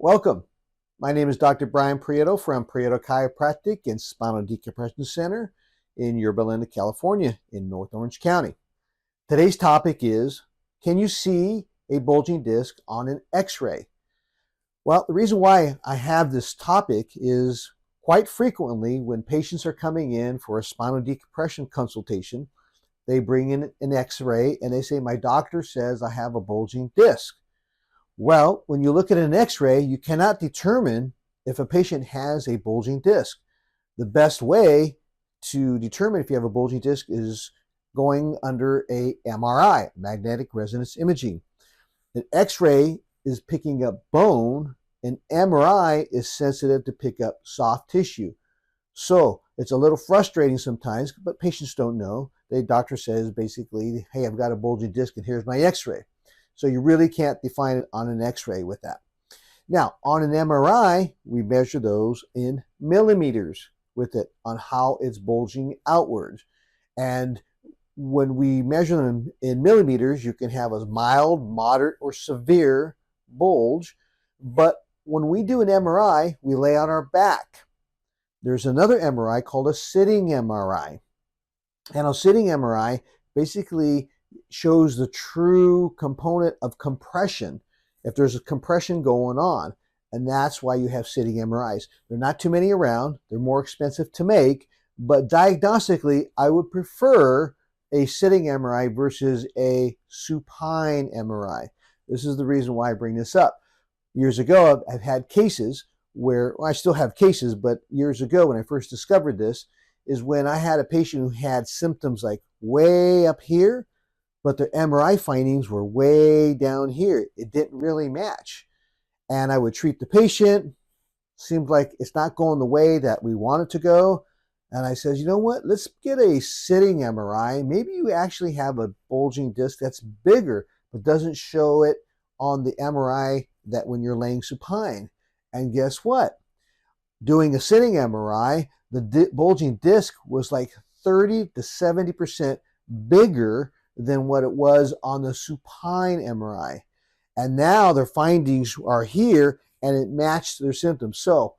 Welcome. My name is Dr. Brian Prieto from Prieto Chiropractic and Spinal Decompression Center in Yorba Linda, California, in North Orange County. Today's topic is, can you see a bulging disc on an x-ray? Well, the reason why I have this topic is quite frequently when patients are coming in for a spinal decompression consultation, they bring in an x-ray and they say, my doctor says I have a bulging disc. Well, when you look at an x-ray, you cannot determine if a patient has a bulging disc. The best way to determine if you have a bulging disc is going under a MRI, magnetic resonance imaging. An x-ray is picking up bone, and MRI is sensitive to pick up soft tissue. So it's a little frustrating sometimes, but patients don't know. The doctor says basically, hey, I've got a bulging disc and here's my x-ray. So you really can't define it on an x-ray with that. Now, on an MRI, we measure those in millimeters with it on how it's bulging outwards. And when we measure them in millimeters, you can have a mild, moderate, or severe bulge. But when we do an MRI, we lay on our back. There's another MRI called a sitting MRI. And a sitting MRI basically shows the true component of compression if there's a compression going on. And that's why you have sitting MRIs. There are not too many around. They're more expensive to make. But diagnostically, I would prefer a sitting MRI versus a supine MRI. This is the reason why I bring this up. Years ago, I've had cases where, well, I still have cases, but years ago when I first discovered this, is when I had a patient who had symptoms like way up here, but their MRI findings were way down here. It didn't really match. And I would treat the patient. Seemed like it's not going the way that we want it to go. And I said, you know what? Let's get a sitting MRI. Maybe you actually have a bulging disc that's bigger, but doesn't show it on the MRI that when you're laying supine. And guess what? Doing a sitting MRI, the bulging disc was like 30 to 70% bigger than what it was on the supine MRI. And now their findings are here and it matched their symptoms. So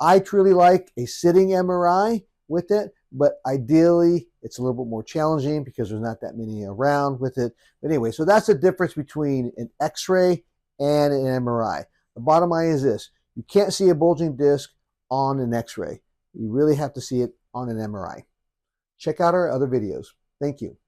I truly like a sitting MRI with it, but ideally it's a little bit more challenging because there's not that many around with it. But anyway, so that's the difference between an x-ray and an MRI. The bottom line is this: you can't see a bulging disc on an x-ray. You really have to see it on an MRI. Check out our other videos. Thank you.